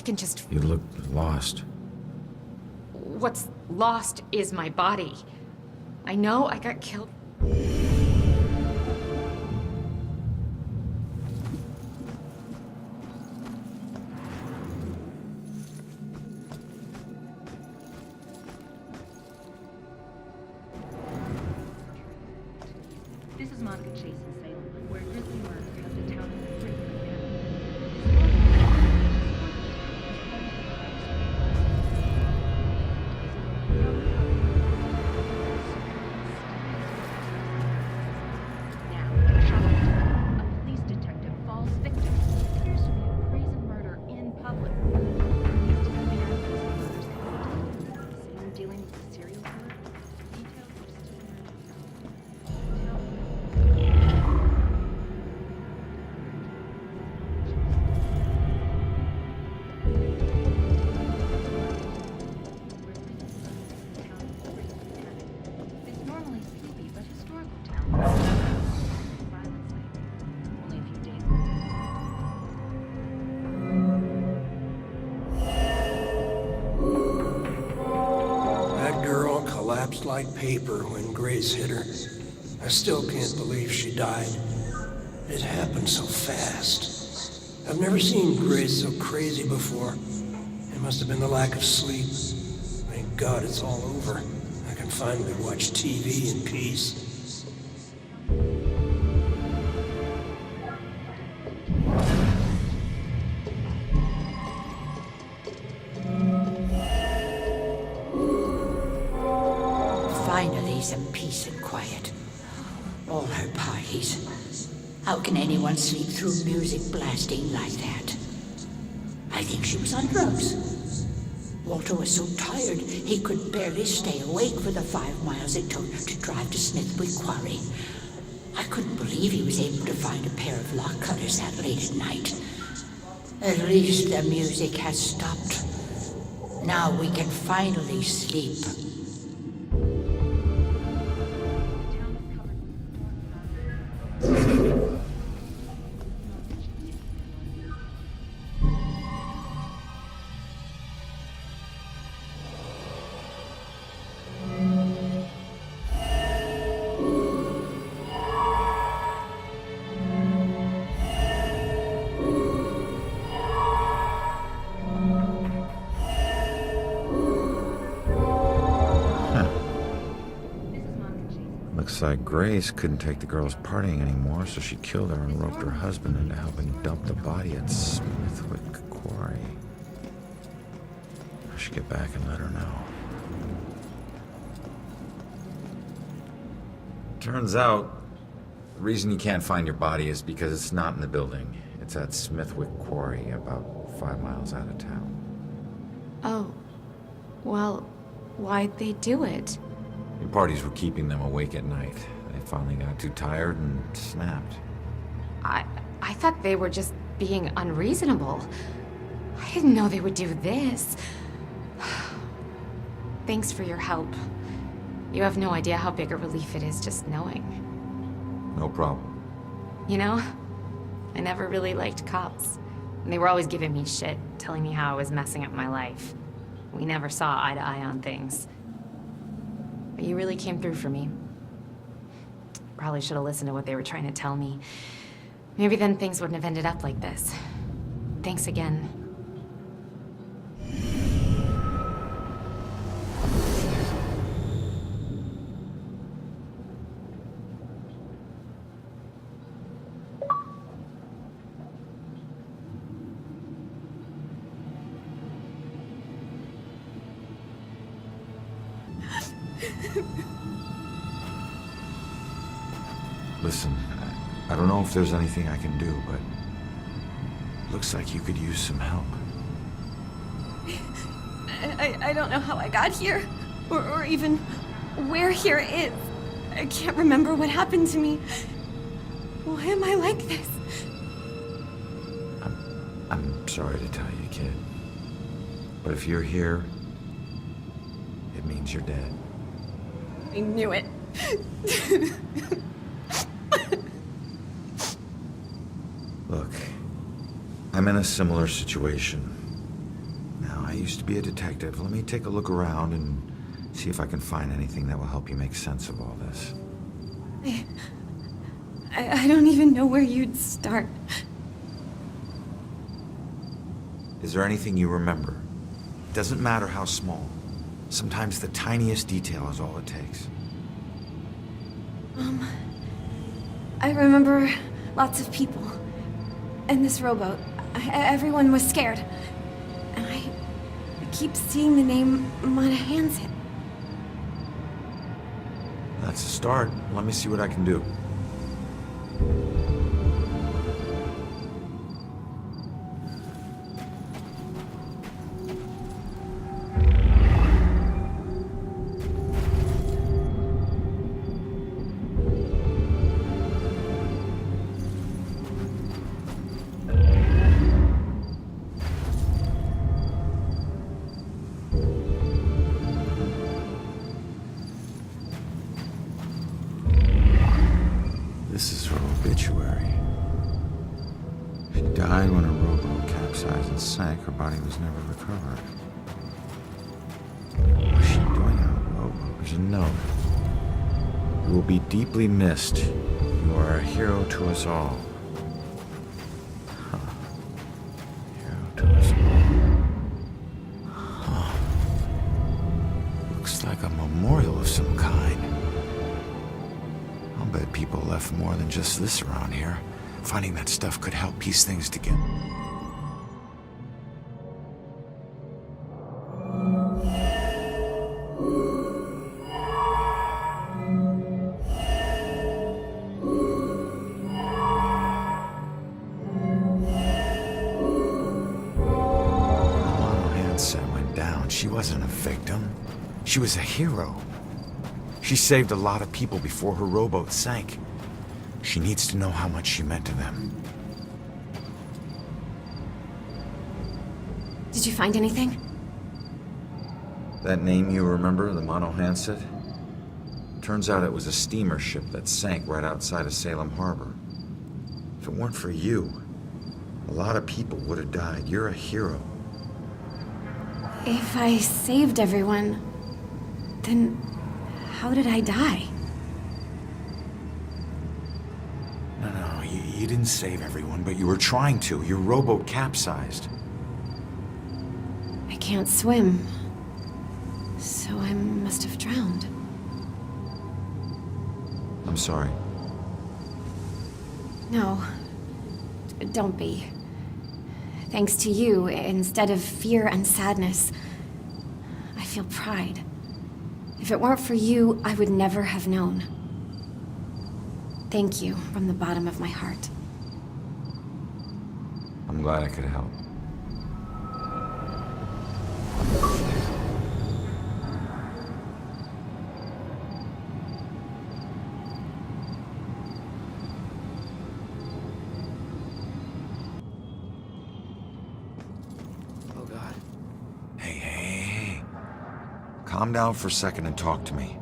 can just... You look lost. What's lost is my body. I know I got killed. This is Monica Chase in Salem, where a grisly murder has the town in the brink of Now, Charlotte, a police detective falls victim to what appears to be a brazen murder in public. Police disappearance as murders come to scene dealing with a serial killer. Details are still This normally sleepy but historical town. Violence lately. Only a few days That girl collapsed like paper when Grace hit her. I still can't believe she died. It happened so fast. I've never seen Grace so crazy before. It must have been the lack of sleep. Thank God it's all over. I can finally watch TV in peace. Finally, some peace and quiet. All her parties. How can anyone sleep through music blasting like that? I think she was on drugs. Walter was so tired he could barely stay awake for the 5 miles it took to drive to Smithwick Quarry. I couldn't believe he was able to find a pair of lock cutters that late at night. At least the music has stopped. Now we can finally sleep. Looks like Grace couldn't take the girls partying anymore, so she killed her and roped her husband into helping dump the body at Smithwick Quarry. I should get back and let her know. Turns out, the reason you can't find your body is because it's not in the building. It's at Smithwick Quarry, about 5 miles out of town. Oh. Well, why'd they do it? Your parties were keeping them awake at night. They finally got too tired and snapped. I thought they were just being unreasonable. I didn't know they would do this. Thanks for your help. You have no idea how big a relief it is just knowing. No problem. You know, I never really liked cops. And they were always giving me shit, telling me how I was messing up my life. We never saw eye to eye on things. But you really came through for me. Probably should have listened to what they were trying to tell me. Maybe then things wouldn't have ended up like this. Thanks again. Listen, I don't know if there's anything I can do, but looks like you could use some help. I don't know how I got here, or even where here is. I can't remember what happened to me. Why am I like this? I'm sorry to tell you, kid. But if you're here, it means you're dead. I knew it. Look, I'm in a similar situation. Now, I used to be a detective. Let me take a look around and see if I can find anything that will help you make sense of all this. I don't even know where you'd start. Is there anything you remember? It doesn't matter how small. Sometimes the tiniest detail is all it takes. I remember lots of people. And this rowboat. Everyone was scared. And I keep seeing the name Monahan's. That's a start. Let me see what I can do. This is her obituary. She died when a rowboat capsized and sank. Her body was never recovered. What was she doing on a rowboat? There's a note. You will be deeply missed. You are a hero to us all. Huh. Hero to us all. Huh. Looks like a memorial of some kind. I bet people left more than just this around here. Finding that stuff could help piece things together. Monahan went down. She wasn't a victim. She was a hero. She saved a lot of people before her rowboat sank. She needs to know how much she meant to them. Did you find anything? That name you remember, the Monahan? Turns out it was a steamer ship that sank right outside of Salem Harbor. If it weren't for you, a lot of people would have died. You're a hero. If I saved everyone, then how did I die? No, you didn't save everyone, but you were trying to. Your rowboat capsized. I can't swim, so I must have drowned. I'm sorry. No, don't be. Thanks to you, instead of fear and sadness, I feel pride. If it weren't for you, I would never have known. Thank you from the bottom of my heart. I'm glad I could help. Oh, God. Hey. Calm down for a second and talk to me.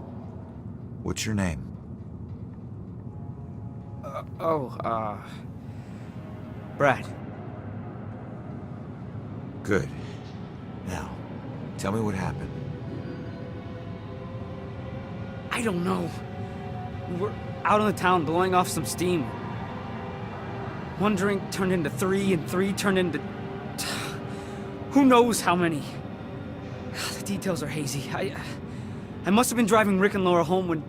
What's your name? Brad. Good. Now, tell me what happened. I don't know. We're out in the town blowing off some steam. One drink turned into three, and three turned into... who knows how many. The details are hazy. I must have been driving Rick and Laura home when...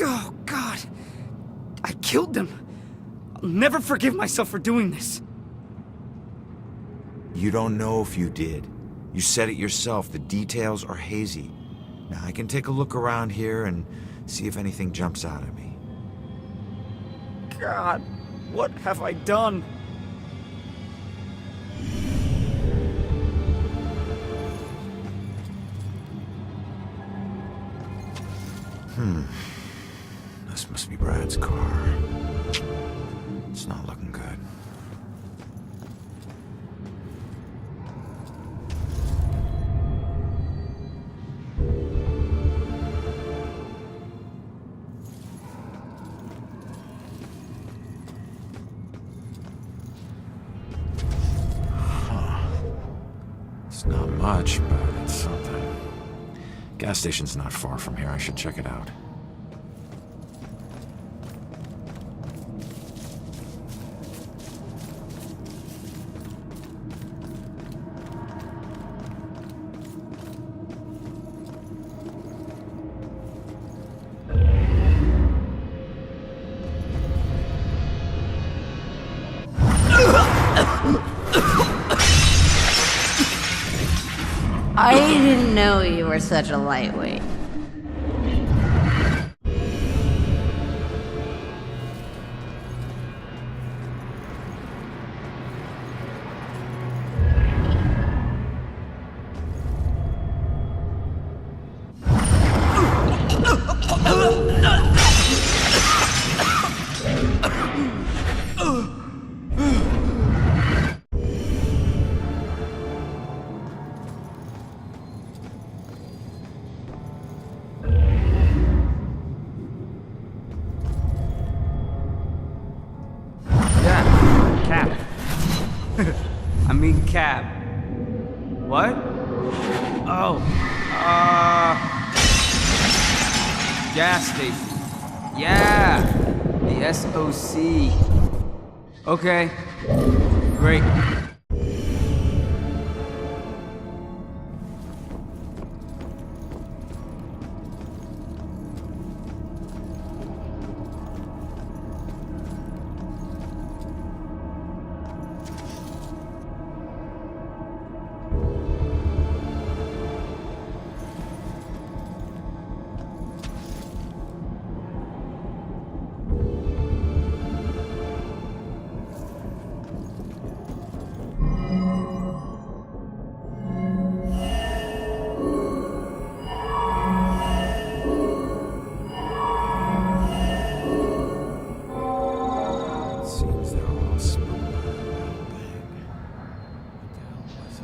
Oh, God. I killed them. I'll never forgive myself for doing this. You don't know if you did. You said it yourself. The details are hazy. Now, I can take a look around here and see if anything jumps out at me. God, what have I done? This must be Brad's car. It's not looking good. It's not much, but it's something. Gas station's not far from here. I should check it out. I didn't know you were such a lightweight. Cab. What? Oh. Gas station. Yeah. The SOC. Okay. Great. Seems they're all spun by that thing. What the hell was it?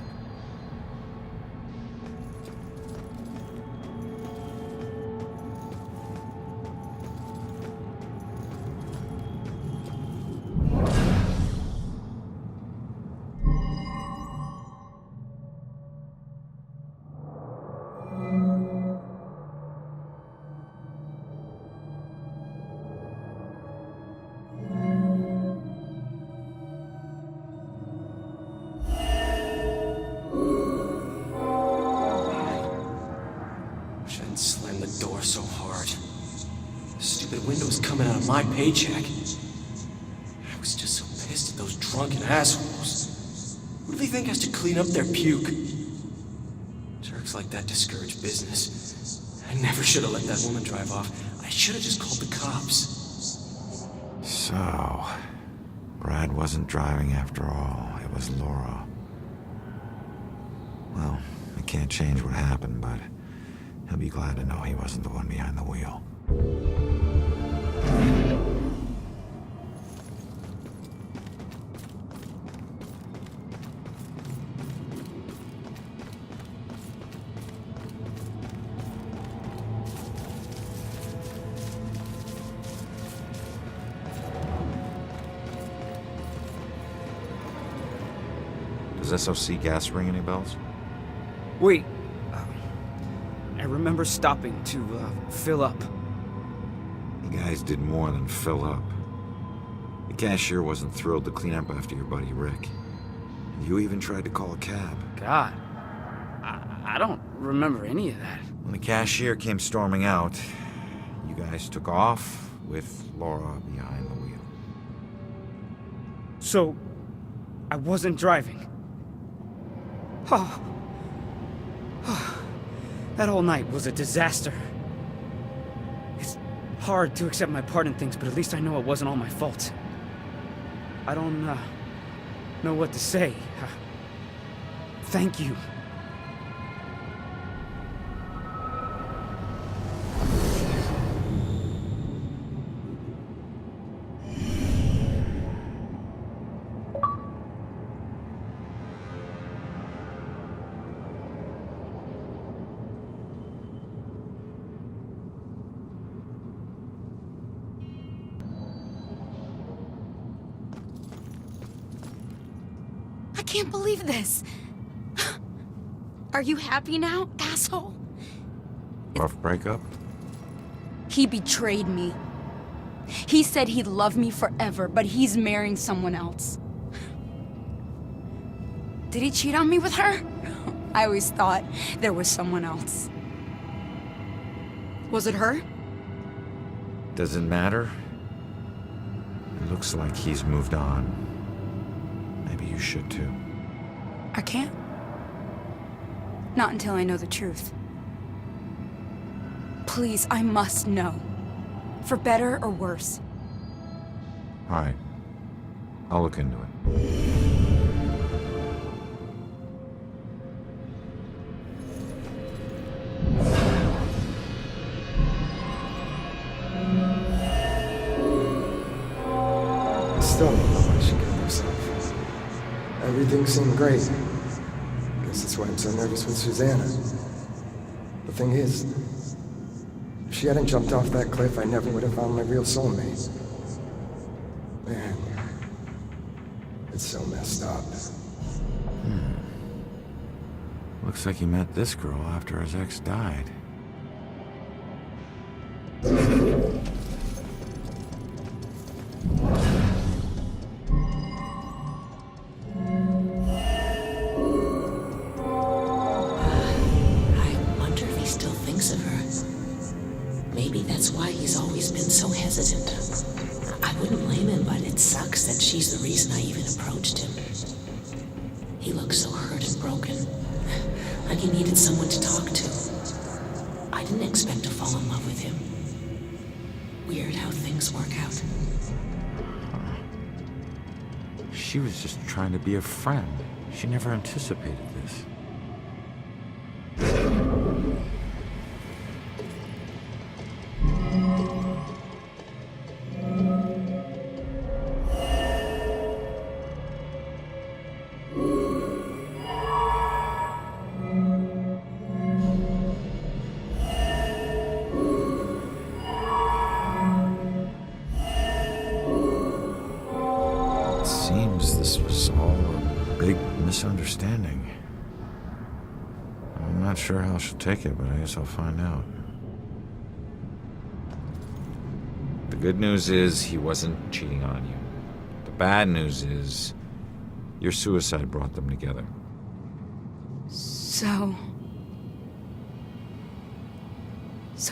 Wish I hadn't slammed the door so hard. The stupid window was coming out of my paycheck. I was just so pissed at those drunken assholes. Who do they think has to clean up their puke? Jerks like that discourage business. I never should have let that woman drive off. I should have just called the cops. So, Brad wasn't driving after all. It was Laura. Well, I can't change what happened, but he'll be glad to know he wasn't the one behind the wheel. Does SOC gas ring any bells? Wait. I remember stopping to fill up. You guys did more than fill up. The cashier wasn't thrilled to clean up after your buddy Rick. And you even tried to call a cab. God. I don't remember any of that. When the cashier came storming out, you guys took off with Laura behind the wheel. So, I wasn't driving. Oh. That whole night was a disaster. It's hard to accept my part in things, but at least I know it wasn't all my fault. I don't know what to say. Thank you. I can't believe this. Are you happy now, asshole? Rough breakup? He betrayed me. He said he'd love me forever, but he's marrying someone else. Did he cheat on me with her? I always thought there was someone else. Was it her? Does it matter? It looks like he's moved on. Maybe you should too. I can't. Not until I know the truth. Please, I must know. For better or worse. All right. I'll look into it. I still don't know why she killed herself. Everything seemed great. Guess that's why I'm so nervous with Susanna. The thing is, if she hadn't jumped off that cliff, I never would have found my real soulmate. Man, it's so messed up. Looks like he met this girl after his ex died. I wonder if he still thinks of her. Maybe that's why he's always been so hesitant. I wouldn't blame him, but it sucks that she's the reason I even approached him. He looks so hurt and broken, like he needed someone to talk to. I didn't expect to fall in love with him. Weird how things work out. She was just trying to be a friend. She never anticipated this. Seems this was all a big misunderstanding. I'm not sure how she'll take it, but I guess I'll find out. The good news is he wasn't cheating on you. The bad news is your suicide brought them together. So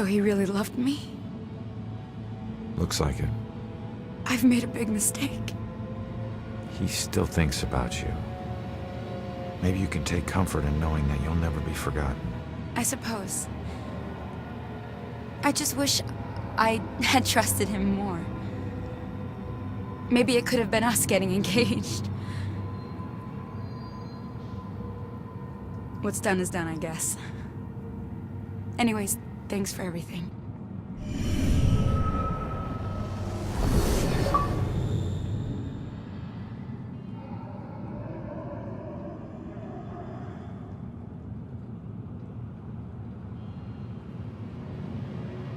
he really loved me? Looks like it. I've made a big mistake. He still thinks about you. Maybe you can take comfort in knowing that you'll never be forgotten. I suppose. I just wish I had trusted him more. Maybe it could have been us getting engaged. What's done is done, I guess. Anyways, thanks for everything.